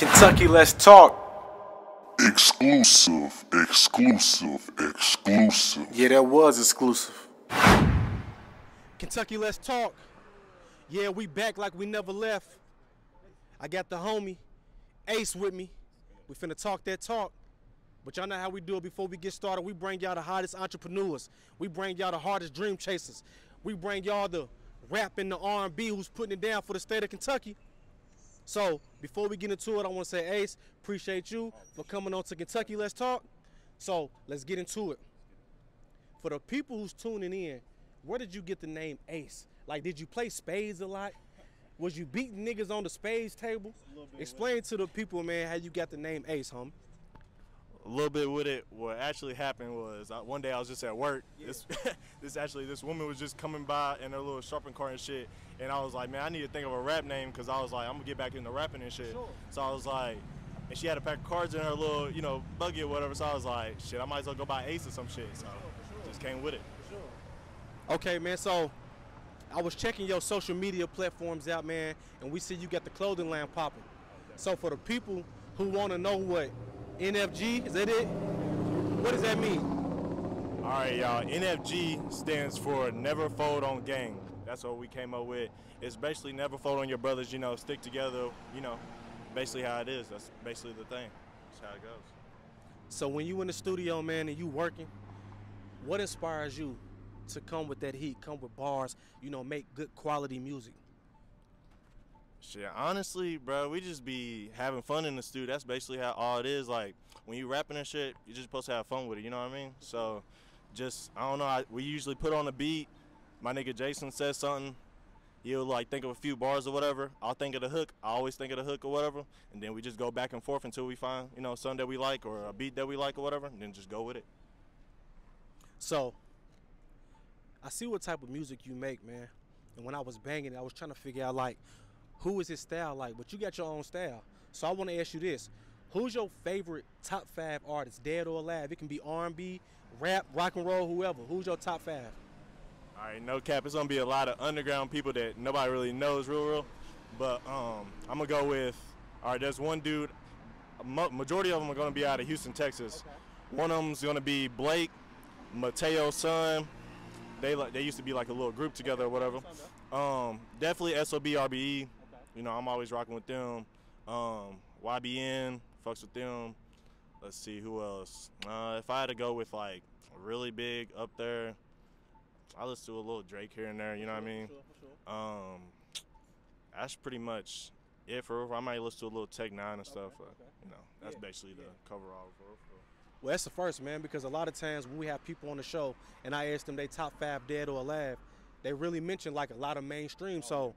Kentucky, let's talk. Exclusive. Yeah, that was exclusive. Kentucky, let's talk. Yeah, we back like we never left. I got the homie Ace with me. We finna talk that talk. But y'all know how we do it before we get started. We bring y'all the hottest entrepreneurs. We bring y'all the hardest dream chasers. We bring y'all the rap and the R&B who's putting it down for the state of Kentucky. So before we get into it, I want to say, Ace, appreciate you for coming on to Kentucky Let's Talk. So let's get into it. For the people who's tuning in, where did you get the name Ace? Like, did you play spades a lot? Was you beating niggas on the spades table? Explain to the people, man, how you got the name Ace, homie. A little bit with it. What actually happened was one day I was just at work. Yeah. This woman was just coming by in her little shopping cart and shit, and I was like, man, I need to think of a rap name because I was like, I'm gonna get back into rapping and shit. Sure. So I was like, and she had a pack of cards in her little, buggy or whatever. So I was like, shit, I might as well go buy Ace or some shit. So just came with it. For sure. Okay, man. So I was checking your social media platforms out, man, and we see you got the clothing line popping. Okay. So for the people who want to know what NFG, is that it? What does that mean? All right, y'all. NFG stands for Never Fold on Gang. That's what we came up with. It's basically never fold on your brothers, stick together, basically how it is. That's basically the thing. That's how it goes. So when you in the studio, man, and you working, what inspires you to come with that heat, come with bars, make good quality music? Shit, honestly, bro, we just be having fun in the studio. That's basically how all it is. Like, when you rapping and shit, you're just supposed to have fun with it, you know what I mean? So, I don't know, we usually put on a beat. My nigga Jason says something. He'll, think of a few bars or whatever. I'll think of the hook. I always think of the hook or whatever. And then we just go back and forth until we find, something that we like or a beat that we like or whatever, and then just go with it. So, I see what type of music you make, man. And when I was banging it, I was trying to figure out, who is his style like? But you got your own style. So I want to ask you this. Who's your favorite top 5 artists, dead or alive? It can be R&B, rap, rock and roll, whoever. Who's your top 5? All right, no cap. It's going to be a lot of underground people that nobody really knows real. But I'm going to go with, all right, there's one dude. Majority of them are going to be out of Houston, Texas. Okay. One of them's going to be Blake, Mateo's son. They used to be like a little group together or whatever. Definitely SOB, RBE. I'm always rocking with them. YBN, fucks with them. Let's see, who else? If I had to go with, really big up there, I listen to a little Drake here and there, you know what I mean? For sure. That's pretty much it for real. I might listen to a little Tech 9 and stuff. Okay. That's basically the coverall for real. Well, that's the first, man, because a lot of times when we have people on the show and I ask them they top 5 dead or alive, they really mention, a lot of mainstream. So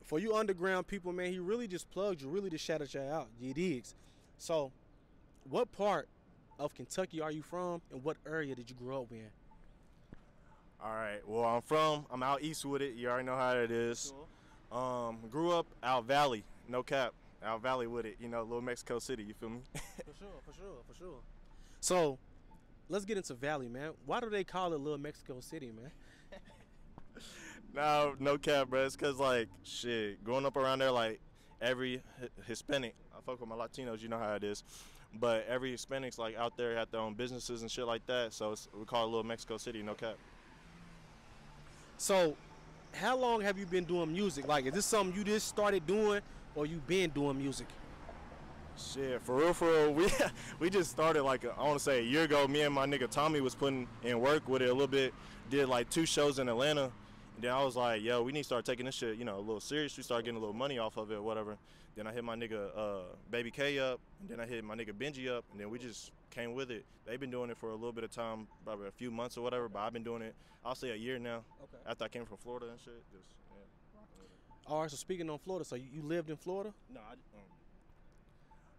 for you underground people, man, he really just plugged you, really just shouted you out. You digs. So what part of Kentucky are you from, and what area did you grow up in? All right. Well, I'm out east with it. You already know how it is. Sure. Grew up out Valley, no cap. Out Valley with it, Little Mexico City, you feel me? For sure. So let's get into Valley, man. Why do they call it Little Mexico City, man? No cap, bro. It's because, shit, growing up around there, every Hispanic, I fuck with my Latinos, you know how it is, but every Hispanic's, out there at their own businesses and shit like that, so we call it Little Mexico City, no cap. So how long have you been doing music? Is this something you just started doing, or you been doing music? Shit, for real, we just started, I want to say a year ago. Me and my nigga Tommy was putting in work with it a little bit, did, 2 shows in Atlanta. And then I was like, yo, we need to start taking this shit, a little serious. We start getting a little money off of it or whatever. Then I hit my nigga Baby K up, and then I hit my nigga Benji up, and then we just came with it. They've been doing it for a little bit of time, probably a few months or whatever, but I've been doing it, I'll say a year now. Okay. After I came from Florida and shit. All right, so speaking on Florida, so you lived in Florida?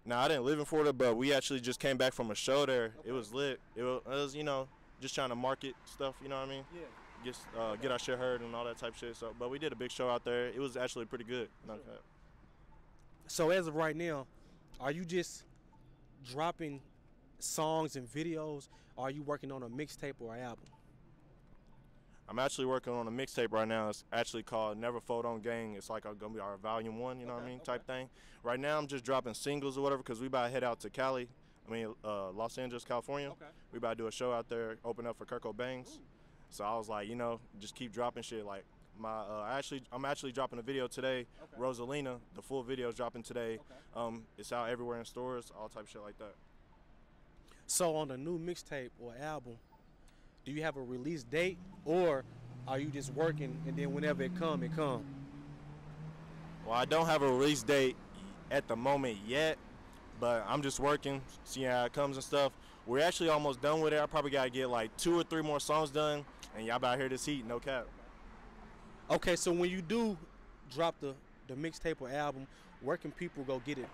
No, I didn't live in Florida, but we actually just came back from a show there. Okay. It was lit. It was, just trying to market stuff, you know what I mean? Yeah. Just get our shit heard and all that type of shit. So, but we did a big show out there. It was actually pretty good. Sure. So as of right now, are you just dropping songs and videos, or are you working on a mixtape or an album? I'm actually working on a mixtape right now. It's actually called Never Fold On Gang. It's like gonna be our volume 1, you know what I mean, type thing. Right now I'm just dropping singles or whatever because we about to head out to Cali. Los Angeles, California. Okay. We about to do a show out there, open up for Kirko Bangs. So I was like, just keep dropping shit. Like I'm actually dropping a video today. Okay. Rosalina, the full video is dropping today. Okay. It's out everywhere in stores, all type of shit like that. So on the new mixtape or album, do you have a release date, or are you just working and then whenever it come, it come? Well, I don't have a release date at the moment yet, but I'm just working, seeing how it comes and stuff. We're actually almost done with it. I probably gotta get like 2 or 3 more songs done, and y'all about to hear this heat, no cap. Okay, so when you do drop the mixtape or album, where can people go get it?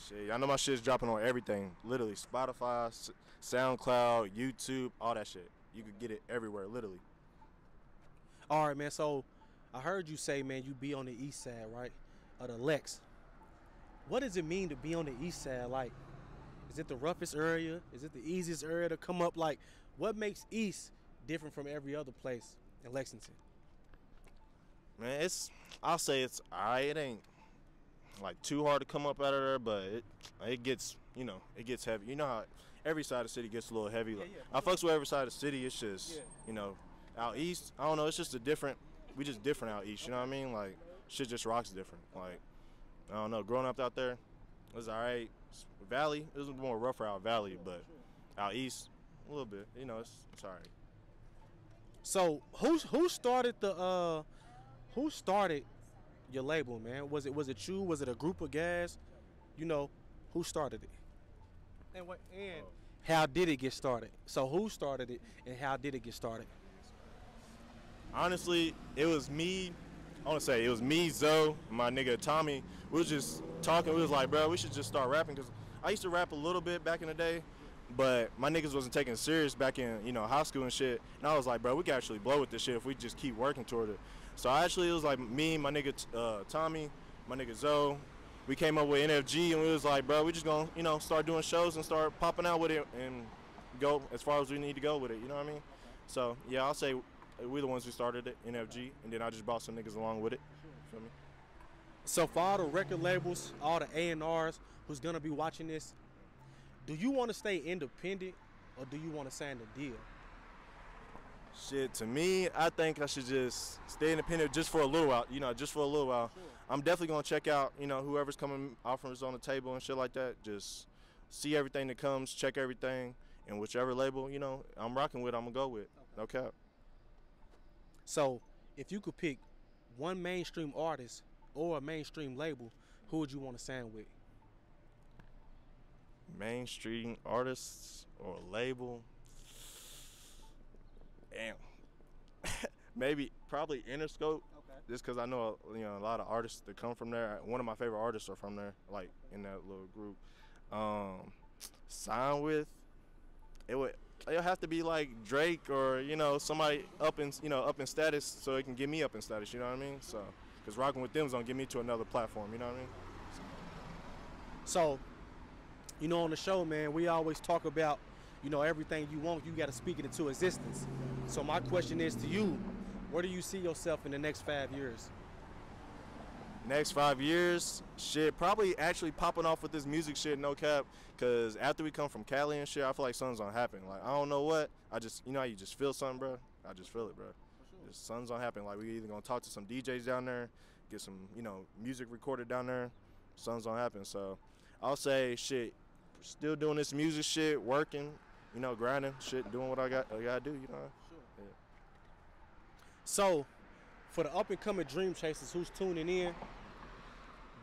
Shit, y'all know my shit's dropping on everything. Literally, Spotify, SoundCloud, YouTube, all that shit. You could get it everywhere, literally. All right, man. So I heard you say, man, you be on the east side, right? Of the Lex. What does it mean to be on the east side? Like, is it the roughest area? Is it the easiest area to come up? Like, what makes East different from every other place in Lexington? Man, I'll say it's alright. It ain't like too hard to come up out of there, but it gets, it gets heavy. You know how every side of the city gets a little heavy. Like, I fucks with every side of the city. It's just, out east, I don't know. It's just we just different out east. You know what I mean? Like, shit just rocks different. Like, I don't know. Growing up out there, it was alright. Valley, it was more rougher out Valley, but out east, a little bit. It's alright. So who started your label, man? Was it you? Was it a group of guys? Who started it? And how did it get started? So who started it and how did it get started? Honestly, it was me. I want to say it was me, Zoe, my nigga Tommy. We was just talking. We was like, bro, we should just start rapping, because I used to rap a little bit back in the day, but my niggas wasn't taking it serious back in high school and shit. And I was like, bro, we can actually blow with this shit if we just keep working toward it. So it was like me, my nigga Tommy, my nigga Zoe. We came up with NFG, and we was like, bro, we just gonna start doing shows and start popping out with it and go as far as we need to go with it. You know what I mean? So yeah, I'll say we're the ones who started it, NFG, and then I just brought some niggas along with it. Feel me? So for all the record labels, all the A&Rs who's gonna be watching this, do you want to stay independent or do you want to sign the deal? Shit, to me, I think I should just stay independent just for a little while. Just for a little while. Sure. I'm definitely gonna check out, whoever's coming, offers on the table and shit like that. Just see everything that comes, check everything, and whichever label I'm rocking with, I'm gonna go with. Okay. No cap. So, if you could pick one mainstream artist or a mainstream label, who would you want to sign with? Mainstream artists or label? Damn. Probably Interscope. Okay. Just because I know a lot of artists that come from there. One of my favorite artists are from there, like in that little group. Sign with, it'll have to be like Drake or somebody up in status, so it can get me up in status. You know what I mean? So, because rocking with them's gonna get me to another platform. You know what I mean? So, on the show, man, we always talk about everything you want, you got to speak it into existence. So my question is to you, where do you see yourself in the next 5 years? Next 5 years, shit, probably actually popping off with this music shit, no cap. Cause after we come from Cali and shit, I feel like something's gonna happen. Like, I don't know what. I just, how you just feel something, bro. I just feel it, bro. Sure. Just something's gonna happen. Like, we either gonna talk to some DJs down there, get some, music recorded down there. Something's gonna happen. So, I'll say, shit, still doing this music shit, working, grinding, shit, doing what I gotta do, Sure. Yeah. So, for the up and coming dream chasers who's tuning in,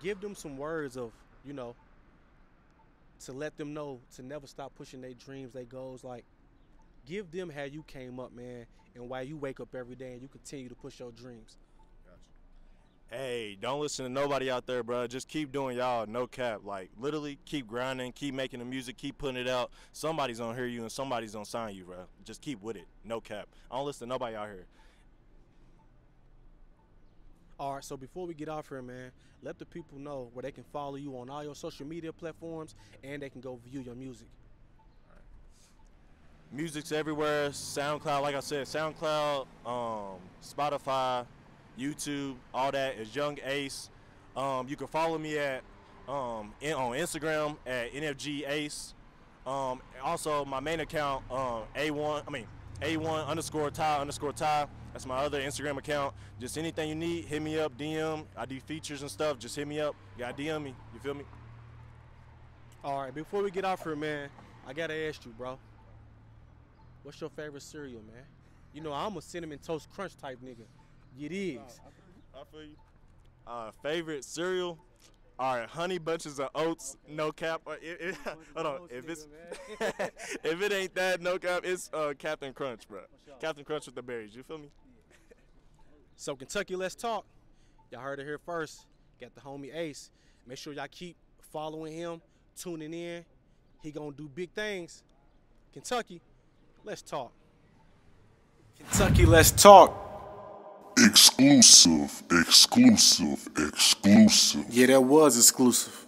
give them some words of, to let them know to never stop pushing their dreams, their goals. Like, give them how you came up, man, and why you wake up every day and you continue to push your dreams. Gotcha. Hey, don't listen to nobody out there, bro. Just keep doing y'all, no cap. Like, literally, keep grinding, keep making the music, keep putting it out. Somebody's gonna hear you and somebody's gonna sign you, bro. Just keep with it, no cap. I don't listen to nobody out here. All right, so before we get off here, man, let the people know where they can follow you on all your social media platforms and they can go view your music. Music's everywhere. SoundCloud, like I said, SoundCloud, Spotify, YouTube, all that is Young Ace. You can follow me at on Instagram at NFG Ace. Also, my main account, A1_Ty_Ty. That's my other Instagram account. Just anything you need, hit me up, DM. I do features and stuff. Just hit me up. You gotta DM me. You feel me? All right, before we get off here, man, I gotta ask you, bro. What's your favorite cereal, man? You know, I'm a Cinnamon Toast Crunch type nigga. It is. I feel you. Favorite cereal? All right, Honey Bunches of Oats, no cap. Hold on, if it's if it ain't that, no cap, it's Captain Crunch, bro. Captain Crunch with the berries. You feel me? So Kentucky, let's talk. Y'all heard it here first. Got the homie Ace. Make sure y'all keep following him, tuning in. He gonna do big things. Kentucky, let's talk. Kentucky, let's talk. Exclusive. Yeah, that was exclusive.